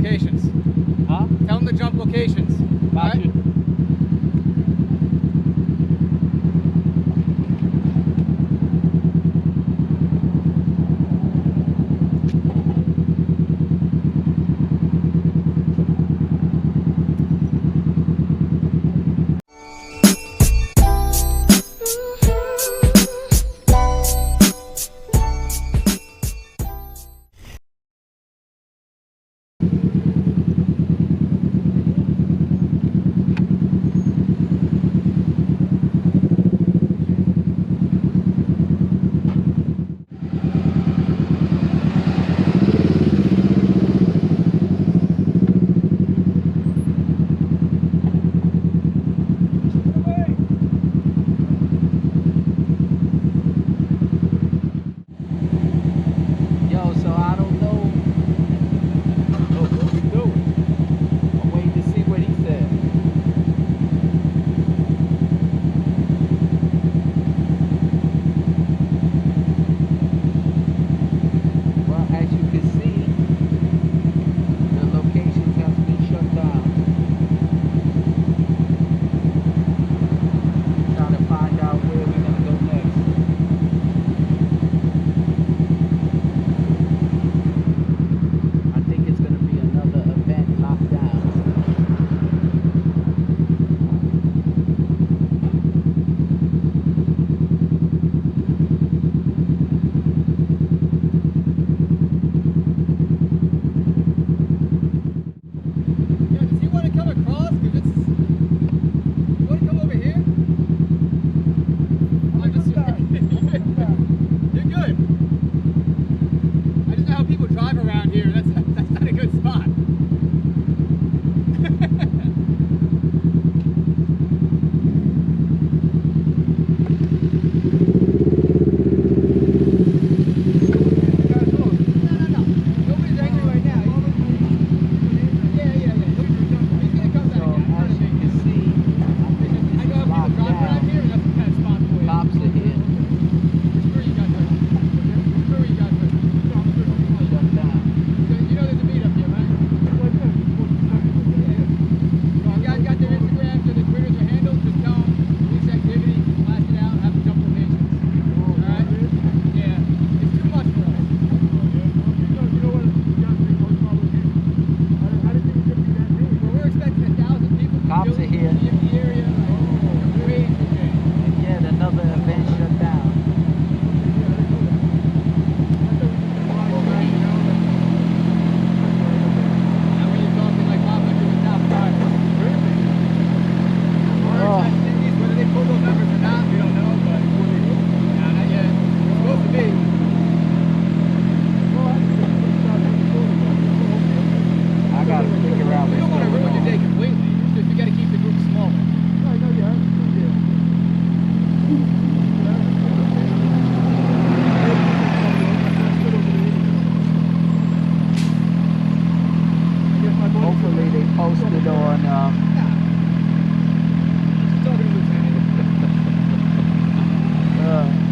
locations. Huh? Tell them to jump locations. Got you.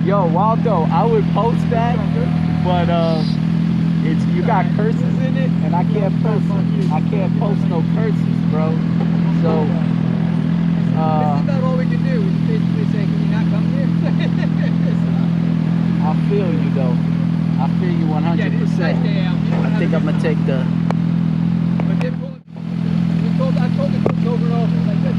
Yo, Waldo, I would post that, but it's you got curses in it, and I can't post no curses, bro. So this is about all we can do. We basically say, can you not come here? I feel you though. I feel you 100%. Yeah, it's a nice day out. I think I'm gonna take the. But they're pulling. I told the troops over and over like this.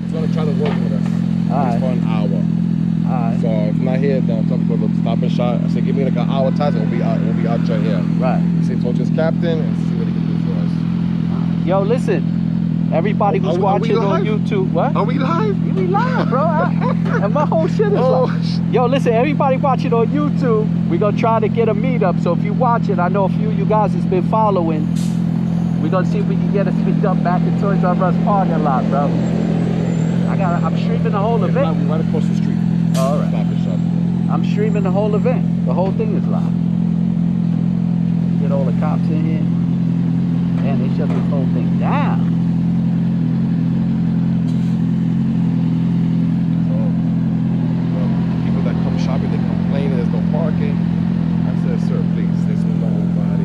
He's gonna try to work with us. Alright. For an hour. Alright. So if I'm not here, then some people will stop and shot. I said, give me like an hour time, and we'll be out your here. Right. He said, talk to his captain and see what he can do for us. Yo, listen. Everybody who's watching on YouTube. What? Are we live? We live, bro. And my whole shit is live. Yo, listen, everybody watching on YouTube, we're gonna try to get a meetup. So if you watch it, I know a few of you guys has been following. We're gonna see if we can get a meetup back in Toys R Us parking lot, bro. I'm streaming the whole event. We're right across the street. All right. Stop and shop. I'm streaming the whole event. The whole thing is live. Get all the cops in here. Man, they shut this whole thing down. So, people that come shopping, they complain there's no parking. I said, sir, please, there's nobody.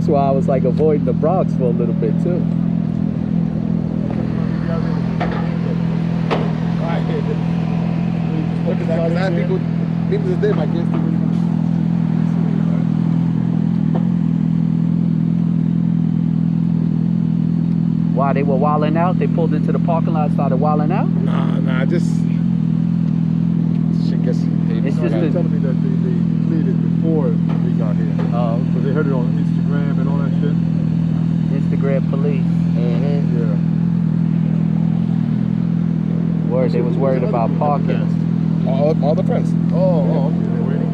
That's why I was like avoiding the Bronx for a little bit too. Because I have people is there, my kids. Why, they were wilding out? They pulled into the parking lot and started wilding out? Nah, just shit gets hated. It's just They're telling me that they cleared it before they got here. Oh, Because they heard it on Instagram and all that shit. Instagram police. Mm-hmm. Yeah. Word, they was worried about parking. All the friends. Oh, okay. They're waiting.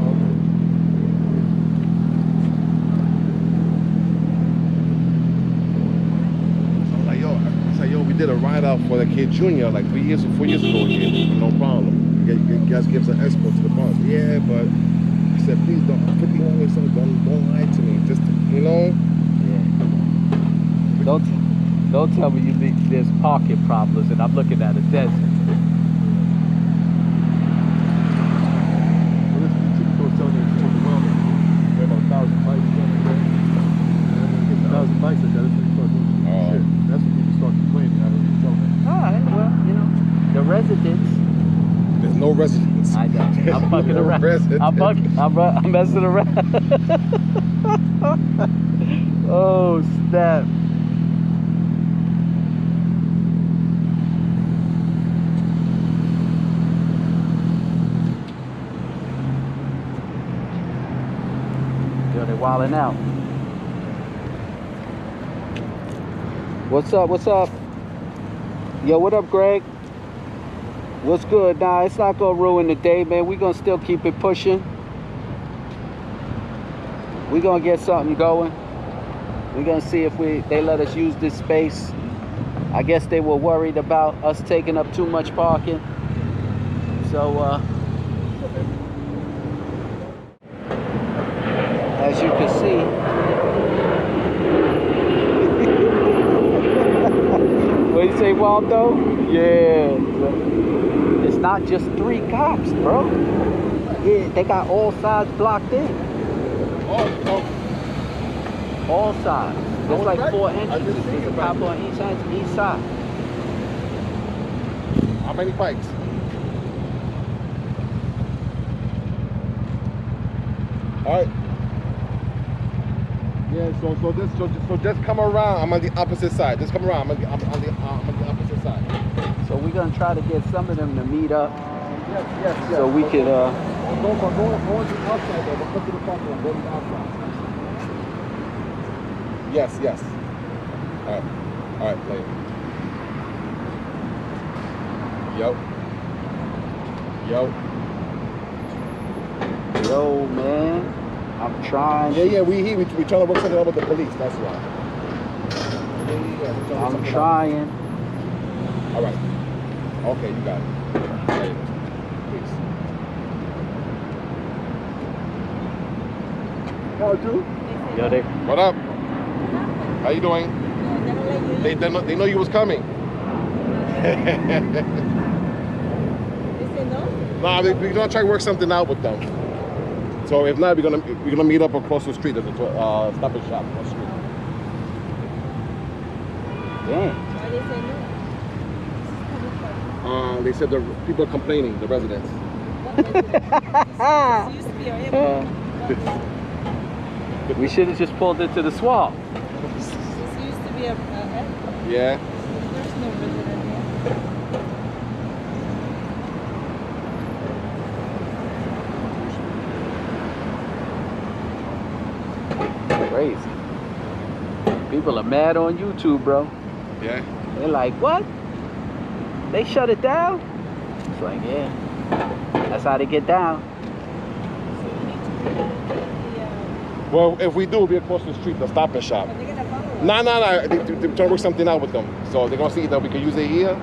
Yo, we did a ride out for the kid junior like 4 years ago here, no problem. You guys gives an escort to the bus. Yeah, but I said, please don't put me on with something. Don't lie to me. Just, you know. Yeah. Don't tell me there's parking problems and I'm looking at a desert. Well, this chick was telling me it's overwhelming. There are about 1,000 bikes coming there. And when you get 1,000 bikes like that, that's when you start doing shit. That's when people start complaining. I heard you tell me. All right, well, you know, the residents. There's no residents. I know. I'm fucking No around. residents. I'm messing around. Oh, snap. Yo, they wilding out. What's up? What's up? Yo, what up, Greg? What's good? Nah, it's not gonna ruin the day, man. We gonna still keep it pushing. We gonna get something going. We gonna see if they let us use this space. I guess they were worried about us taking up too much parking. So, as you can see, what do you say, Waldo? Yeah. It's not just 3 cops, bro. Yeah, they got all sides blocked in. All sides. There's like 4 entrances. There's a cop on each side. How many bikes? All right. Yeah, so just come around. I'm on the opposite side. Just come around. I'm on the opposite side. So we're gonna try to get some of them to meet up. Yes. So we could Go to the outside though. But come to the parking lot. Go to the outside. Yes. All right, later. Yo, man, I'm trying. Yeah, we trying to work something out with the police. That's why. Yeah. I'm trying. All right. Okay, you got it. Later. Peace. How do? Yo, they. What up? How you doing? They know you was coming. Nah, we're gonna try to work something out with them. So if not, we're gonna meet up across the street at the Stop and Shop across the street. Damn. They said the people are complaining, the residents. We should have just pulled into the swamp. This used to be a Yeah. there's no resident here. Crazy. People are mad on YouTube, bro. Yeah. They're like, what? They shut it down? It's like, yeah. That's how they get down. So you need to bring it to the Well, if we do, we'll be across the street, the Stop and Shop. are they gonna follow us? Nah. They're trying to work something out with them. So they're gonna see that we can use it here.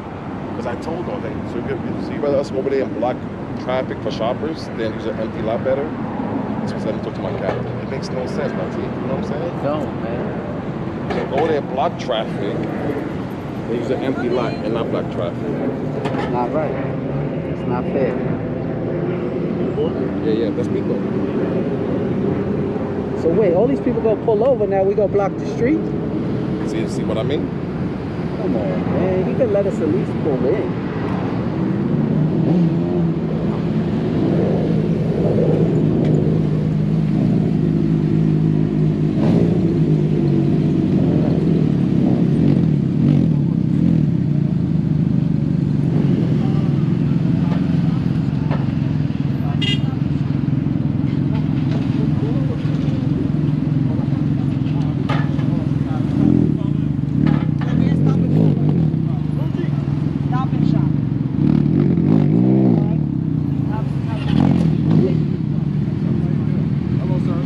Because I told them, so you see rather us go over there and block traffic for shoppers than use an empty lot better. So let me talk to my captain. It makes no sense, Monty. You know what I'm saying? Don't, man. So go there, block traffic. They use an empty lot and not block traffic. It's not right. It's not fair. Yeah, that's people. So wait, all these people gonna pull over now, we gonna block the street? See what I mean? Come on, man, you can let us at least pull in. Stop and shop. Hello, sir.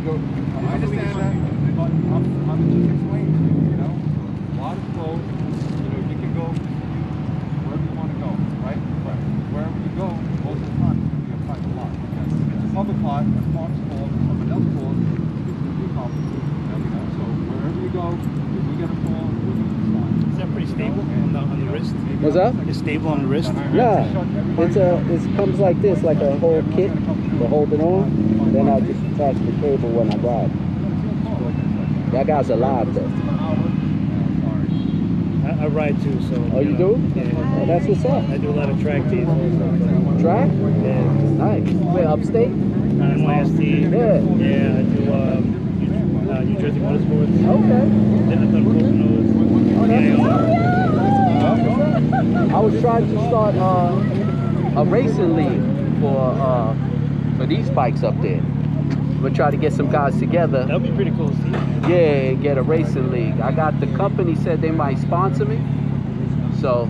I understand that. I'm just explaining to you, you know. A lot of flows, you know, you can go wherever you want to go, right? But wherever you go, most of the time it's going to be a private lot. Because it's a public lot, a farm's called, someone else calls, it's going to be complicated. You know, so wherever you go, if we get a call, we're going to decide. Is that pretty stable on the wrist? What's up? It's stable on the wrist? Yeah, it comes like this, like a whole kit to hold it on. Then I just attach the cable when I ride. That guy's alive though. I ride too, so. Oh, you do? Yeah. Oh, that's what's up. I do a lot of track days also. Track? Yeah. Nice. Where, upstate? NYST. Yeah. Yeah, I do New Jersey Motorsports. Okay. Then I've done Poconos. Oh, that's Yeah. what's up. I was trying to start a racing league for these bikes up there. We'll try to get some guys together. That would be pretty cool to see. Yeah, and get a racing league. I got the company said they might sponsor me. So,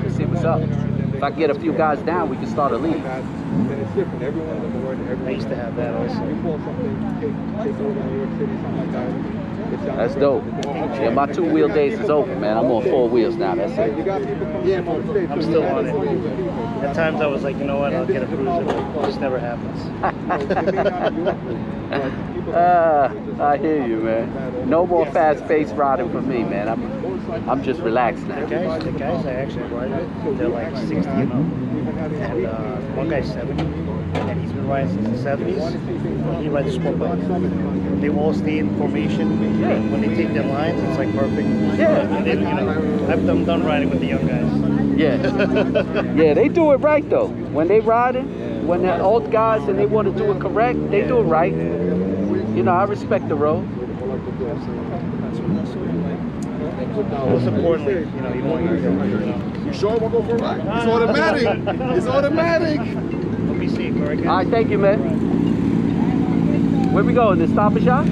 let's see what's up. If I can get a few guys down, we can start a league. Then it's different. Everyone's on board. I used to have that also. You pull something, take over New York City, something like that. That's dope. Yeah, my 2-wheel days is over, man. I'm on 4 wheels now. That's You it. got people coming from the States. I'm still on it. At times I was like, you know what, I'll get a cruiser, but it just never happens. I hear you, man. No more fast-paced riding for me, man. I'm just relaxed now. The guys I actually ride with, they're like 60 and up. And one guy's 70, and he's been riding since the 70s. He rides sport bikes. They all stay in formation. When they take their lines, it's like perfect. Yeah. And then, you know, I'm done riding with the young guys. Yeah. Yeah, they do it right, though. When they riding, when they're old guys and they want to do it correct, they do it right. You know, I respect the road. Most importantly, you know, you don't want to get hurt. You sure we'll go for a ride? It's automatic. It's automatic. Don't be safe, all right, guys? All right, thank you, man. Where we going? The Stop and Shop?